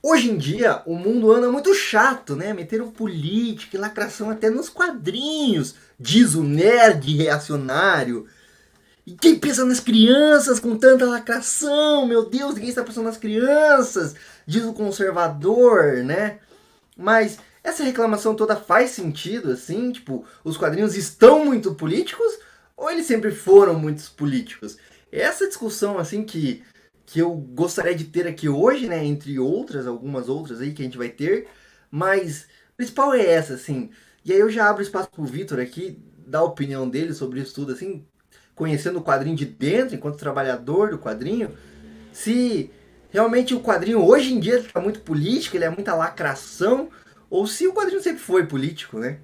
Hoje em dia, o mundo anda muito chato, né? Meteram política e lacração até nos quadrinhos, diz o nerd reacionário. E quem pensa nas crianças com tanta lacração? Meu Deus, ninguém está pensando nas crianças, diz o conservador, né? Mas essa reclamação toda faz sentido, assim? Tipo, os quadrinhos estão muito políticos ou eles sempre foram muitos políticos? Essa discussão, assim, que eu gostaria de ter aqui hoje, né? Entre outras, algumas outras aí que a gente vai ter. Mas a principal é essa, assim. E aí eu já abro espaço pro Vitor aqui, dar a opinião dele sobre isso tudo, assim, conhecendo o quadrinho de dentro, enquanto trabalhador do quadrinho, se realmente o quadrinho hoje em dia está muito político, ele é muita lacração, ou se o quadrinho sempre foi político, né?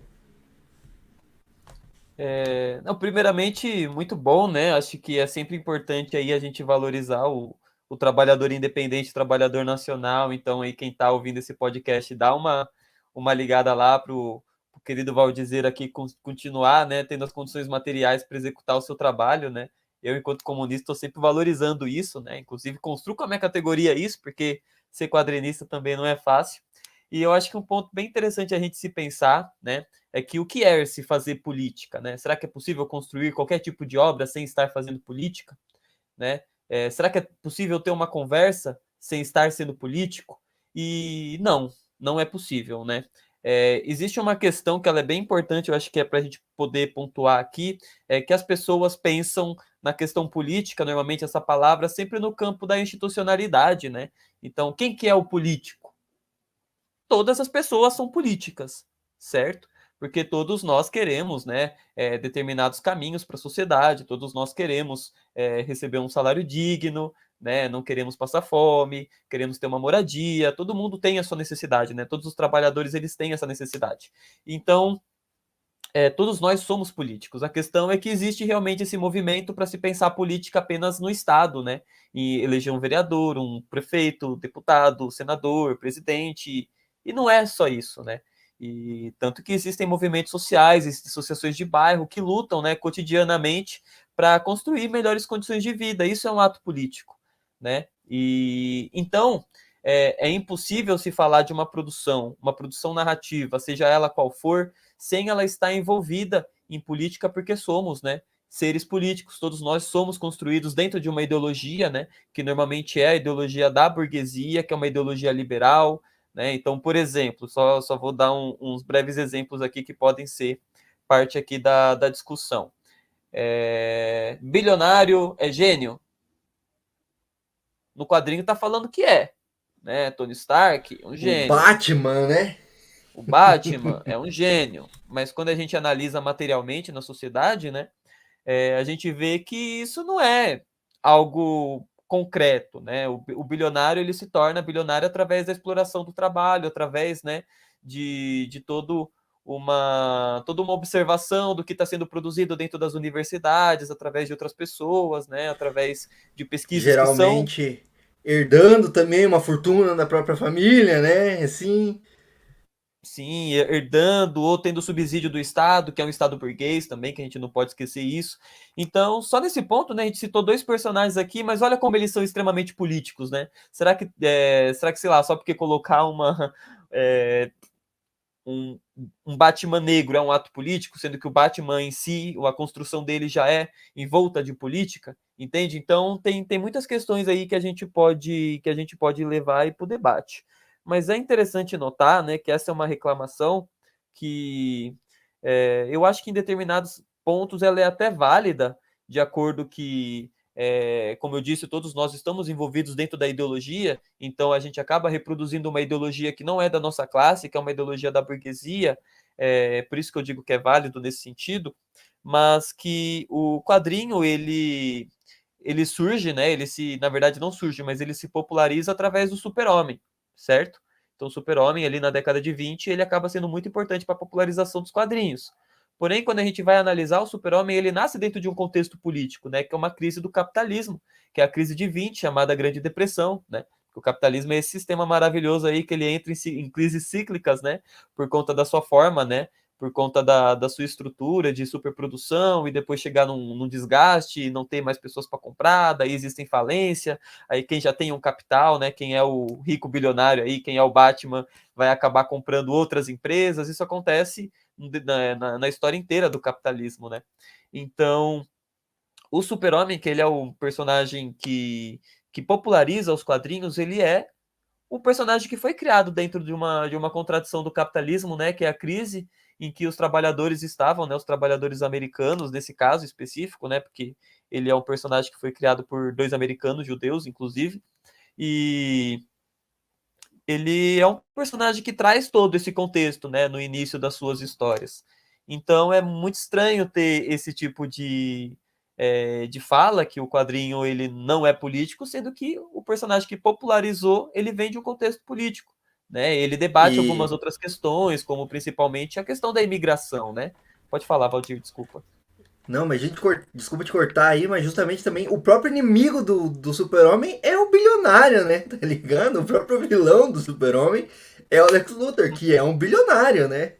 Não, primeiramente, muito bom, né? Acho que é sempre importante aí a gente valorizar o trabalhador independente, o trabalhador nacional. Então, aí quem está ouvindo esse podcast, dá uma ligada lá pro querido Valdizer aqui continuar, né? Tendo as condições materiais para executar o seu trabalho, né? Eu, enquanto comunista, estou sempre valorizando isso, né? Inclusive, construo com a minha categoria isso, porque ser quadrinista também não é fácil. E eu acho que um ponto bem interessante a gente se pensar, né? É que o que é se fazer política, né? Será que é possível construir qualquer tipo de obra sem estar fazendo política, né? Será que é possível ter uma conversa sem estar sendo político? E não, não é possível, né? Existe uma questão que ela é bem importante, eu acho que é para a gente poder pontuar aqui, é que as pessoas pensam na questão política, normalmente essa palavra, sempre no campo da institucionalidade, né? Então, quem que é o político? Todas as pessoas são políticas, certo? Porque todos nós queremos, né, determinados caminhos para a sociedade, todos nós queremos receber um salário digno, né, não queremos passar fome, queremos ter uma moradia, todo mundo tem a sua necessidade, né, todos os trabalhadores eles têm essa necessidade. Então, todos nós somos políticos. A questão é que existe realmente esse movimento para se pensar política apenas no Estado, né? E eleger um vereador, um prefeito, deputado, senador, presidente. E não é só isso, né? E tanto que existem movimentos sociais, associações de bairro que lutam, né, cotidianamente para construir melhores condições de vida. Isso é um ato político, né? E então é impossível se falar de uma produção narrativa, seja ela qual for, sem ela estar envolvida em política, porque somos, né? Seres políticos, todos nós somos construídos dentro de uma ideologia, né? Que normalmente é a ideologia da burguesia, que é uma ideologia liberal, né? Então, por exemplo, só vou dar uns breves exemplos aqui que podem ser parte aqui da discussão. Bilionário é gênio? No quadrinho tá falando que é, né? Tony Stark é um O gênio. Batman, né? O Batman é um gênio, mas quando a gente analisa materialmente na sociedade, né, a gente vê que isso não é algo concreto, né? O bilionário ele se torna bilionário através da exploração do trabalho, através, né, de toda uma observação do que está sendo produzido dentro das universidades, através de outras pessoas, né, através de pesquisas que são. Geralmente herdando também uma fortuna da própria família, né? Assim, Sim, herdando ou tendo subsídio do Estado, que é um Estado burguês também, que a gente não pode esquecer isso. Então, só nesse ponto, né, a gente citou dois personagens aqui, mas olha como eles são extremamente políticos, né? Será que sei lá, só porque colocar é, um, um Batman negro é um ato político, sendo que o Batman em si, a construção dele já é envolta de política, entende? Então, tem muitas questões aí que a gente pode levar para o debate. Mas é interessante notar, né, que essa é uma reclamação que eu acho que em determinados pontos ela é até válida, de acordo que, como eu disse, todos nós estamos envolvidos dentro da ideologia, então a gente acaba reproduzindo uma ideologia que não é da nossa classe, que é uma ideologia da burguesia, por isso que eu digo que é válido nesse sentido, mas que o quadrinho, ele surge, né? Na verdade, não surge, mas ele se populariza através do Super-Homem, certo? Então, o Super-Homem, ali na década de 20, ele acaba sendo muito importante para a popularização dos quadrinhos. Porém, quando a gente vai analisar o Super-Homem, ele nasce dentro de um contexto político, né? Que é uma crise do capitalismo, que é a crise de 20, chamada Grande Depressão, né? O capitalismo é esse sistema maravilhoso aí que ele entra em crises cíclicas, né? Por conta da sua forma, né? por conta da sua estrutura de superprodução e depois chegar num desgaste e não ter mais pessoas para comprar, daí existem falência, aí quem já tem um capital, né, quem é o rico bilionário aí, quem é o Batman, vai acabar comprando outras empresas, isso acontece na história inteira do capitalismo, né? Então, o Super-Homem, que ele é o personagem que populariza os quadrinhos, ele é um personagem que foi criado dentro de uma contradição do capitalismo, né, que é a crise em que os trabalhadores estavam, né, os trabalhadores americanos, nesse caso específico, né, porque ele é um personagem que foi criado por dois americanos judeus, inclusive, e ele é um personagem que traz todo esse contexto, né, no início das suas histórias. Então é muito estranho ter esse tipo de fala que o quadrinho ele não é político, sendo que o personagem que popularizou ele vem de um contexto político, né? Ele debate algumas E outras questões, como principalmente a questão da imigração, né? Pode falar, Valdir, desculpa. não, mas desculpa te cortar aí, mas justamente também o próprio inimigo do Super-Homem é o bilionário, né? Tá ligado? O próprio vilão do Super-Homem é o Lex Luthor, que é um bilionário, né?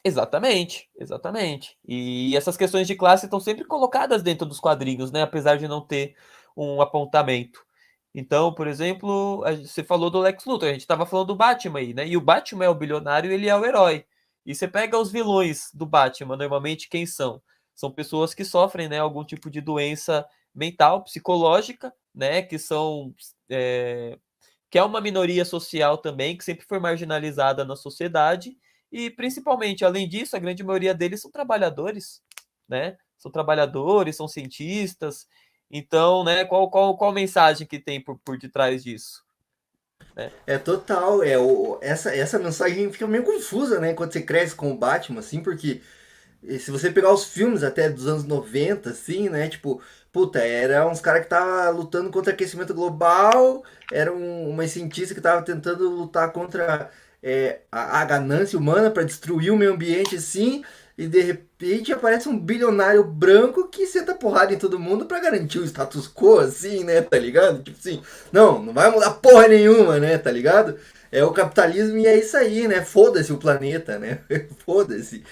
Exatamente, exatamente. E essas questões de classe estão sempre colocadas dentro dos quadrinhos, né? Apesar de não ter um apontamento. Então, por exemplo, você falou do Lex Luthor, a gente estava falando do Batman aí, né? E o Batman é o bilionário, ele é o herói. E você pega os vilões do Batman, normalmente quem são? São pessoas que sofrem, né, algum tipo de doença mental, psicológica, né? É, que é uma minoria social também, que sempre foi marginalizada na sociedade, e principalmente, além disso, a grande maioria deles são trabalhadores, né? São trabalhadores, são cientistas. Então, né, qual mensagem que tem por detrás disso? Né? É total, essa mensagem fica meio confusa, né? Quando você cresce com o Batman, assim, porque se você pegar os filmes até dos anos 90 assim, né? Tipo, puta, era uns caras que tava lutando contra aquecimento global, era uma cientista que tava tentando lutar contra a ganância humana para destruir o meio ambiente, assim, e de repente aparece um bilionário branco que senta porrada em todo mundo para garantir o status quo, assim, né? Tá ligado? Tipo assim, não vai mudar porra nenhuma, né? Tá ligado? É o capitalismo e é isso aí, né? Foda-se o planeta, né? Foda-se.